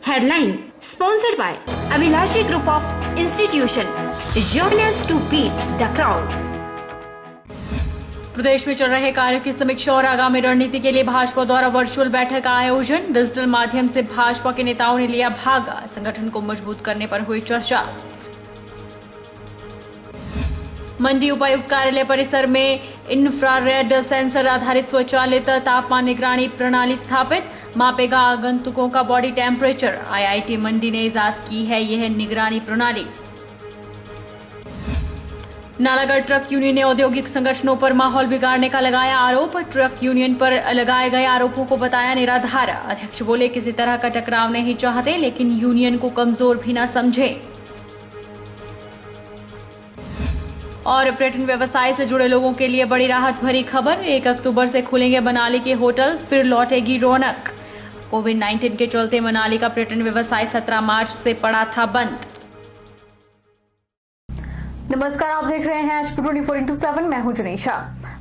Headline sponsored by Abhilashi Group of Institution. Join us to beat the crowd. प्रदेश में चल रहे कार्यों की समीक्षा और आगामी रणनीति के लिए भाजपा द्वारा वर्चुअल बैठक का आयोजन। डिजिटल माध्यम से भाजपा के नेताओं ने लिया भाग। संगठन को मजबूत करने पर हुई चर्चा। मंडी उपायुक्त कार्यालय परिसर में इंफ्रारेड सेंसर आधारित स्वचालित तापमान निगरानी प्रणाली स्थापित, मापेगा आगंतुकों का बॉडी टेम्परेचर। आईआईटी मंडी ने इजाद की है यह निगरानी प्रणाली। नालागढ़ ट्रक यूनियन ने औद्योगिक संगठनों पर माहौल बिगाड़ने का लगाया आरोप। ट्रक यूनियन पर लगाए गए आरोपों को बताया निराधार। अध्यक्ष बोले किसी तरह का टकराव नहीं चाहते, लेकिन यूनियन को कमजोर भी न समझे। और पर्यटन व्यवसाय से जुड़े लोगों के लिए बड़ी राहत भरी खबर। 1 अक्टूबर से खुलेंगे मनाली के होटल, फिर लौटेगी रौनक। कोविड-19 के चलते मनाली का पर्यटन व्यवसाय 17 मार्च से पड़ा था बंद। नमस्कार, आप देख रहे हैं HP 24x7। मैं हूं जनीशा।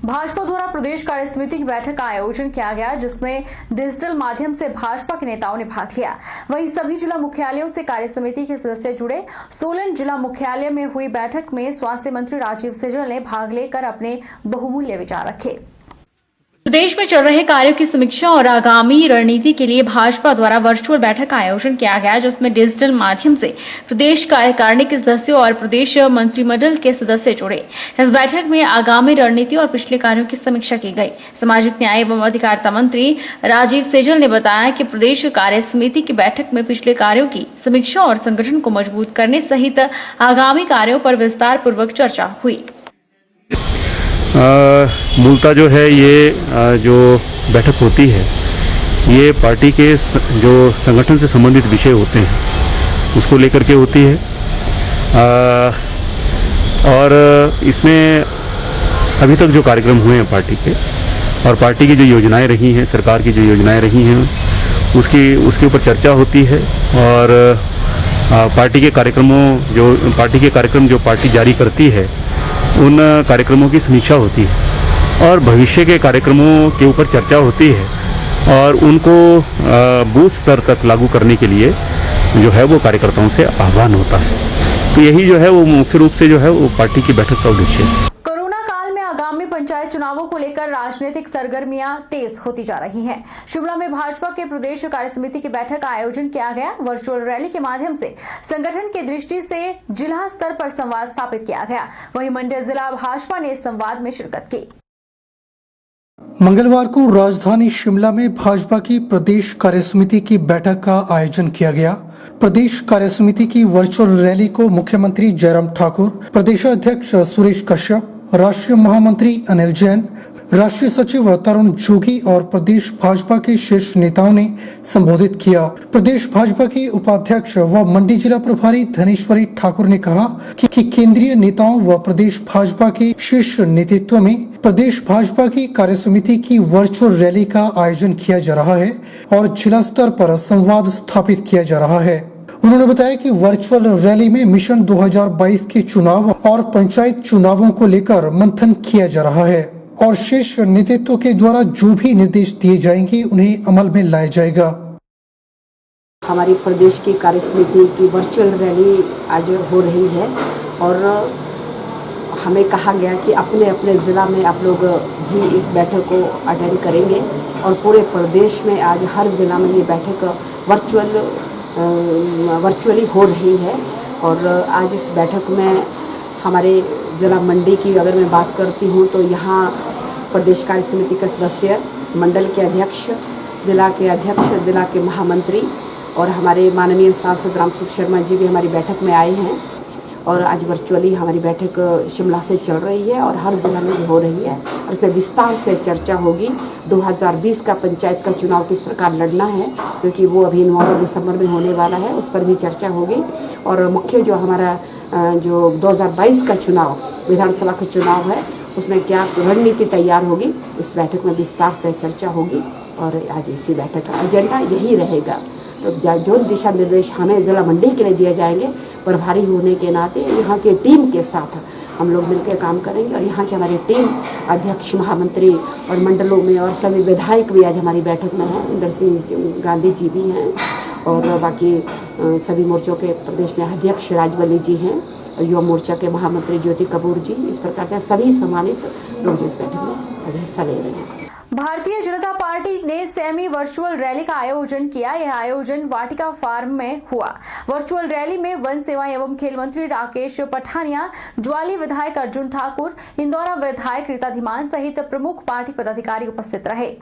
भाजपा द्वारा प्रदेश कार्य समिति की बैठक का आयोजन किया गया, जिसमें डिजिटल माध्यम से भाजपा के नेताओं ने भाग लिया। वहीं सभी जिला मुख्यालयों से कार्य समिति के सदस्य जुड़े। सोलन जिला मुख्यालय में हुई बैठक में स्वास्थ्य मंत्री राजीव सैजल ने भाग लेकर अपने बहुमूल्य विचार रखे। प्रदेश में चल रहे कार्यों की समीक्षा और आगामी रणनीति के लिए भाजपा द्वारा वर्चुअल बैठक का आयोजन किया गया, जिसमें डिजिटल माध्यम से प्रदेश कार्यकारिणी के सदस्यों और प्रदेश मंत्रिमंडल के सदस्य जुड़े। इस बैठक में आगामी रणनीति और पिछले कार्यों की समीक्षा की गई। सामाजिक न्याय एवं अधिकारिता मंत्री राजीव सैजल ने बताया कि प्रदेश कार्य समिति की बैठक में पिछले कार्यों की समीक्षा और संगठन को मजबूत करने सहित आगामी कार्यों पर विस्तार पूर्वक चर्चा हुई। मूलतः जो है ये जो बैठक होती है, ये पार्टी के जो संगठन से संबंधित विषय होते हैं उसको लेकर के होती है। और इसमें अभी तक जो कार्यक्रम हुए हैं पार्टी के, और पार्टी की जो योजनाएं रही हैं, सरकार की जो योजनाएं रही हैं, उसके ऊपर चर्चा होती है। और पार्टी के कार्यक्रम जो पार्टी जारी करती है, उन कार्यक्रमों की समीक्षा होती है और भविष्य के कार्यक्रमों के ऊपर चर्चा होती है और उनको बूथ स्तर तक लागू करने के लिए जो है वो कार्यकर्ताओं से आह्वान होता है। तो यही जो है वो मुख्य रूप से जो है वो पार्टी की बैठक का उद्देश्य है। कोरोना काल में आगामी पंचायत चुनावों को लेकर राजनीतिक सरगर्मियां तेज होती जा रही हैं। शिमला में भाजपा के प्रदेश कार्य समिति की बैठक का आयोजन किया गया। वर्चुअल रैली के माध्यम से संगठन की दृष्टि से जिला स्तर पर संवाद स्थापित किया गया। वहीं मंडी जिला भाजपा ने इस संवाद में शिरकत की। मंगलवार को राजधानी शिमला में भाजपा की प्रदेश कार्य समिति की बैठक का आयोजन किया गया। प्रदेश कार्य समिति की वर्चुअल रैली को मुख्यमंत्री जयराम ठाकुर, प्रदेश अध्यक्ष सुरेश कश्यप, राष्ट्रीय महामंत्री अनिल जैन, राष्ट्रीय सचिव तरुण जोगी और प्रदेश भाजपा के शीर्ष नेताओं ने संबोधित किया। प्रदेश भाजपा की उपाध्यक्ष व मंडी जिला प्रभारी धनेश्वरी ठाकुर ने कहा कि केंद्रीय नेताओं व प्रदेश भाजपा के शीर्ष नेतृत्व में प्रदेश भाजपा की कार्य समिति की वर्चुअल रैली का आयोजन किया जा रहा है और जिला स्तर पर संवाद स्थापित किया जा रहा है। उन्होंने बताया कि वर्चुअल रैली में मिशन 2022 के चुनाव और पंचायत चुनावों को लेकर मंथन किया जा रहा है और शीर्ष नेतृत्व के द्वारा जो भी निर्देश दिए जाएंगे उन्हें अमल में लाया जाएगा। हमारी प्रदेश की कार्य समिति की वर्चुअल रैली आज हो रही है और हमें कहा गया कि अपने अपने ज़िला में आप लोग भी इस बैठक को अटेंड करेंगे और पूरे प्रदेश में आज हर ज़िला में ये बैठक वर्चुअली हो रही है। और आज इस बैठक में हमारे ज़िला मंडी की अगर मैं बात करती हूँ तो यहाँ प्रदेश कार्य समिति के सदस्य, मंडल के अध्यक्ष, ज़िला के अध्यक्ष, ज़िला के महामंत्री और हमारे माननीय सांसद रामस्वरूप शर्मा जी भी हमारी बैठक में आए हैं। और आज वर्चुअली हमारी बैठक शिमला से चल रही है और हर ज़िला में हो रही है और इसमें विस्तार से चर्चा होगी। 2020 का पंचायत का चुनाव किस प्रकार लड़ना है, क्योंकि वो अभी नवंबर दिसंबर में होने वाला है, उस पर भी चर्चा होगी। और मुख्य जो हमारा जो 2022 का चुनाव विधानसभा का चुनाव है, उसमें क्या रणनीति तैयार होगी, इस बैठक में विस्तार से चर्चा होगी। और आज इसी बैठक का एजेंडा यही रहेगा। तो जो दिशा निर्देश हमें ज़िला मंडी के लिए दिए जाएंगे, प्रभारी होने के नाते यहाँ के टीम के साथ हम लोग मिलकर काम करेंगे। और यहाँ की हमारी टीम अध्यक्ष, महामंत्री और मंडलों में और सभी विधायक भी आज हमारी बैठक में हैं। इंदर सिंह गांधी जी भी हैं और बाकी सभी मोर्चों के प्रदेश में अध्यक्ष राजवली जी हैं, युवा मोर्चा के महामंत्री ज्योति कपूर जी, इस प्रकार के सभी सम्मानित लोग जो इस बैठक में हिस्सा ले रहे हैं। भारतीय जनता पार्टी ने सेमी वर्चुअल रैली का आयोजन किया। यह आयोजन वाटिका फार्म में हुआ। वर्चुअल रैली में वन सेवा एवं खेल मंत्री राकेश पठानिया, ज्वाली विधायक अर्जुन ठाकुर, इंदौरा विधायक रीता धीमान सहित प्रमुख पार्टी पदाधिकारी उपस्थित रहे।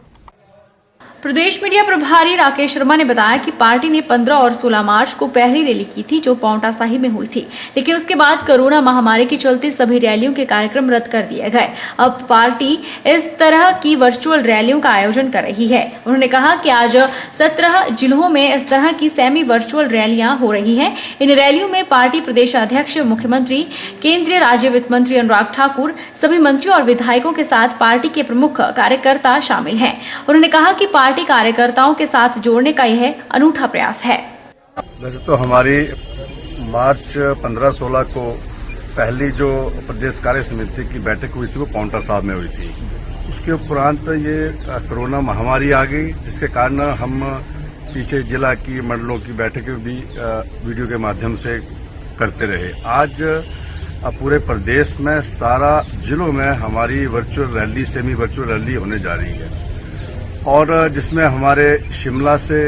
प्रदेश मीडिया प्रभारी राकेश शर्मा ने बताया कि पार्टी ने 15 और 16 मार्च को पहली रैली की थी जो पांवटा साहिब में हुई थी, लेकिन उसके बाद कोरोना महामारी के चलते सभी रैलियों के कार्यक्रम रद्द कर दिए गए। अब पार्टी इस तरह की वर्चुअल रैलियों का आयोजन कर रही है। उन्होंने कहा कि आज 17 जिलों में इस तरह की सेमी वर्चुअल रैलियां हो रही हैं। इन रैलियों में पार्टी प्रदेश अध्यक्ष, मुख्यमंत्री, केंद्रीय राज्य वित्त मंत्री अनुराग ठाकुर, सभी मंत्रियों और विधायकों के साथ पार्टी के प्रमुख कार्यकर्ता शामिल हैं। उन्होंने कहा कि पार्टी कार्यकर्ताओं के साथ जोड़ने का यह अनूठा प्रयास है। वैसे तो हमारी मार्च 15-16 को पहली जो प्रदेश कार्य समिति की बैठक हुई थी वो पांवटा साहिब में हुई थी। उसके उपरांत ये कोरोना महामारी आ गई, जिसके कारण हम पीछे जिला की मंडलों की बैठकें भी वीडियो के माध्यम से करते रहे। आज पूरे प्रदेश में 17 जिलों में हमारी virtual rally, semi virtual rally होने जा रही है और जिसमें हमारे शिमला से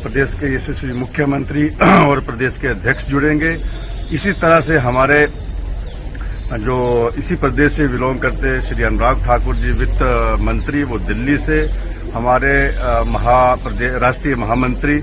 प्रदेश के यशस्वी मुख्यमंत्री और प्रदेश के अध्यक्ष जुड़ेंगे। इसी तरह से हमारे जो इसी प्रदेश से बिलोंग करते श्री अनुराग ठाकुर जी वित्त मंत्री, वो दिल्ली से, हमारे राष्ट्रीय महामंत्री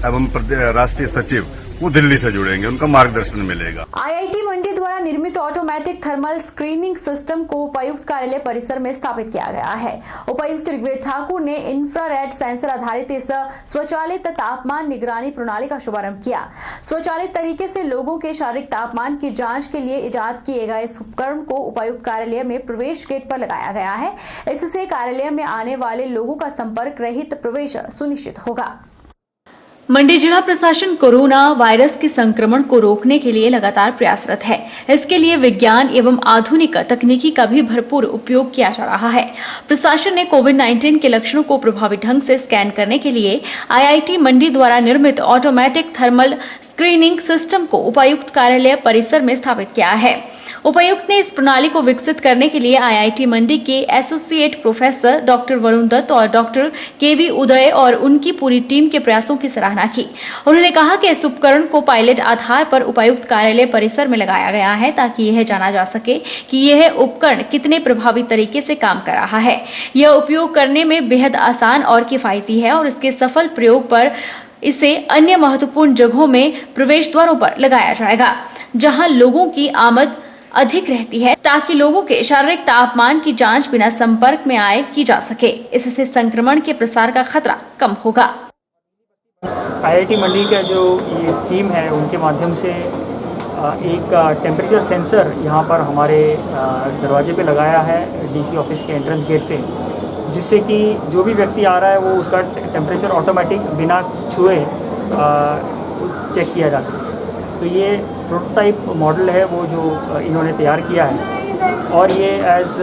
एवं राष्ट्रीय सचिव वो दिल्ली से जुड़ेंगे, उनका मार्गदर्शन मिलेगा। आईआईटी मंडी द्वारा निर्मित ऑटोमेटिक थर्मल स्क्रीनिंग सिस्टम को उपायुक्त कार्यालय परिसर में स्थापित किया गया है। उपायुक्त ऋग्वेद ठाकुर ने इंफ्रारेड सेंसर आधारित इस स्वचालित तापमान निगरानी प्रणाली का शुभारंभ किया। स्वचालित तरीके से लोगों के शारीरिक तापमान की जांच के लिए इजाद किए गए इस उपकरण को उपायुक्त कार्यालय में प्रवेश गेट पर लगाया गया है। इससे कार्यालय में आने वाले लोगों का संपर्क रहित प्रवेश सुनिश्चित होगा। मंडी जिला प्रशासन कोरोना वायरस के संक्रमण को रोकने के लिए लगातार प्रयासरत है। इसके लिए विज्ञान एवं आधुनिक तकनीकी का भी भरपूर उपयोग किया जा रहा है। प्रशासन ने कोविड-19 के लक्षणों को प्रभावी ढंग से स्कैन करने के लिए आईआईटी मंडी द्वारा निर्मित ऑटोमेटिक थर्मल स्क्रीनिंग सिस्टम को उपायुक्त कार्यालय परिसर में स्थापित किया है। उपायुक्त ने इस प्रणाली को विकसित करने के लिए आईआईटी मंडी के associate professor doctor Varun Dutt और डॉक्टर केवी उदय और उनकी पूरी टीम के प्रयासों की सराहना की। उन्होंने कहा कि इस उपकरण को पायलट आधार पर उपायुक्त कार्यालय परिसर में लगाया गया है ताकि यह जाना जा सके कि यह उपकरण कितने प्रभावी तरीके से काम कर रहा है। यह उपयोग करने में बेहद आसान और किफायती है और इसके सफल प्रयोग पर इसे अन्य महत्वपूर्ण जगहों में प्रवेश द्वारों पर लगाया जाएगा, जहां लोगों की आमद अधिक रहती है, ताकि लोगों के शारीरिक तापमान की जांच बिना संपर्क में आए की जा सके। इससे संक्रमण के प्रसार का खतरा कम होगा। आईआईटी मंडी का जो ये टीम है उनके माध्यम से एक टेम्परेचर सेंसर यहाँ पर हमारे दरवाजे पे लगाया है डीसी ऑफिस के एंट्रेंस गेट पे, जिससे कि जो भी व्यक्ति आ रहा है वो उसका टेम्परेचर ऑटोमेटिक बिना छुए चेक किया जा सके। तो ये प्रोटोटाइप मॉडल है वो जो इन्होंने तैयार किया है और ये एज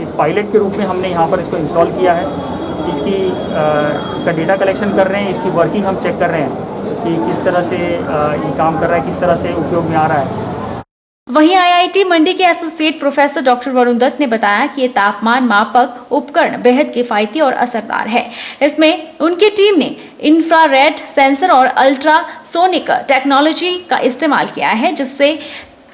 एक पायलट के रूप में हमने यहाँ पर इसको इंस्टॉल किया है। इसका डेटा कलेक्शन कर रहे हैं, इसकी वर्किंग हम चेक कर रहे हैं कि किस तरह से ये काम कर रहा है, किस तरह से उपयोग में आ रहा है। वहीं आईआईटी मंडी के associate professor doctor Varun Dutt ने बताया कि ये तापमान मापक उपकरण बेहद किफायती और असरदार है। इसमें उनकी टीम ने इंफ्रारेड सेंसर और अल्ट्रासोनिक टेक्नोलॉजी का इस्तेमाल किया है, जिससे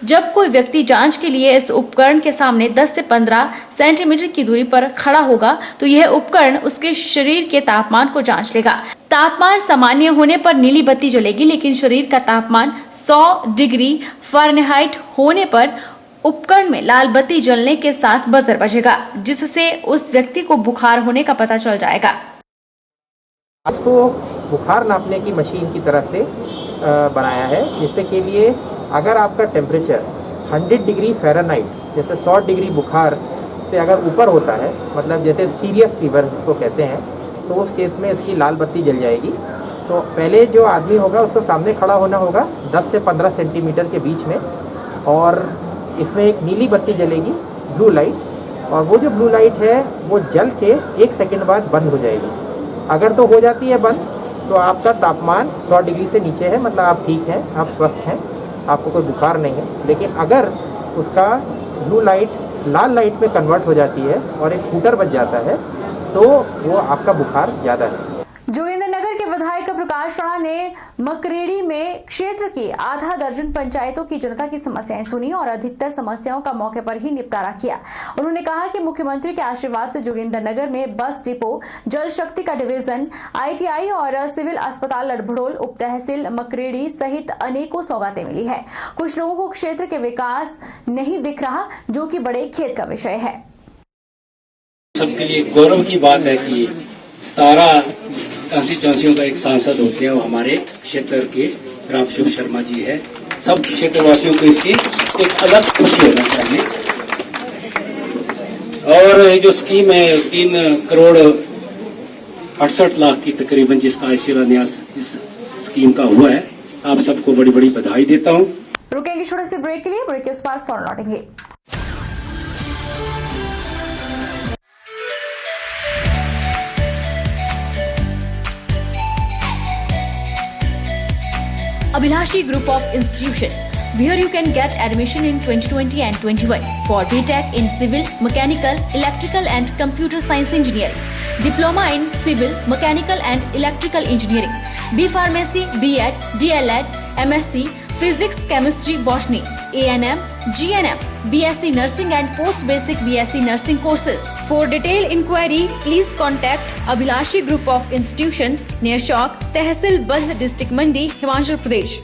जब कोई व्यक्ति जांच के लिए इस उपकरण के सामने 10 से 15 सेंटीमीटर की दूरी पर खड़ा होगा तो यह उपकरण उसके शरीर के तापमान को जांच लेगा। तापमान सामान्य होने पर नीली बत्ती जलेगी, लेकिन शरीर का तापमान 100 डिग्री फ़ारेनहाइट होने पर उपकरण में लाल बत्ती जलने के साथ बजर बजेगा, जिससे उस व्यक्ति को बुखार होने का पता चल जाएगा। इसको बुखार नापने की मशीन की तरह से बनाया है, जिससे के लिए अगर आपका टेम्परेचर 100 डिग्री फ़ारेनहाइट जैसे 100 डिग्री बुखार से अगर ऊपर होता है, मतलब जैसे सीरियस फीवर इसको कहते हैं, तो उस केस में इसकी लाल बत्ती जल जाएगी। तो पहले जो आदमी होगा उसको सामने खड़ा होना होगा 10 से 15 सेंटीमीटर के बीच में, और इसमें एक नीली बत्ती जलेगी, ब्लू लाइट, और वो जो ब्लू लाइट है वो जल के 1 सेकंड बाद बंद हो जाएगी। अगर तो हो जाती है बंद तो आपका तापमान 100 डिग्री से नीचे है, मतलब आप ठीक हैं, आप स्वस्थ हैं, आपको कोई बुखार नहीं है। लेकिन अगर उसका ब्लू लाइट लाल लाइट में कन्वर्ट हो जाती है और एक हूटर बज जाता है तो वो आपका बुखार ज़्यादा है। जोगिंद्रनगर के विधायक प्रकाश राणा ने मकरेड़ी में क्षेत्र की आधा दर्जन पंचायतों की जनता की समस्याएं सुनी और अधिकतर समस्याओं का मौके पर ही निपटारा किया। उन्होंने कहा कि मुख्यमंत्री के आशीर्वाद से जोगिंद्रनगर में बस डिपो, जल शक्ति का डिवीजन, ITI और सिविल अस्पताल लड़भड़ोल, उप तहसील मकरेड़ी सहित अनेकों सौगातें मिली है। कुछ लोगों को क्षेत्र के विकास नहीं दिख रहा, जो कि बड़े खेद का विषय है। सबके लिए गौरव की बात है कि 17 कॉन्स्टिट्यूंसियों का एक सांसद होते हैं, वो हमारे क्षेत्र के रामशिव शर्मा जी है। सब क्षेत्रवासियों को इसकी एक अलग खुशी होना चाहिए। और ये जो स्कीम है 3 करोड़ 68 लाख की तकरीबन जिसका शिलान्यास इस स्कीम का हुआ है, आप सबको बड़ी बड़ी बधाई देता हूँ। रुकेंगे छोटे से ब्रेक के लिए, ब्रेक के उस पार फौरन लौटेंगे। Abhilashi Group of Institution, where you can get admission in 2020 and 21 for BTech in Civil, Mechanical, Electrical and Computer Science Engineering, Diploma in Civil, Mechanical and Electrical Engineering, B Pharmacy, B.Ed, D.L.Ed, MSc, Physics, Chemistry, Botany, A&M, GNM, BSc Nursing and Post Basic BSc Nursing courses. For detailed inquiry, please contact Abhilashi Group of Institutions near Chowk, Tehsil Bald, District Mandi, Himachal Pradesh.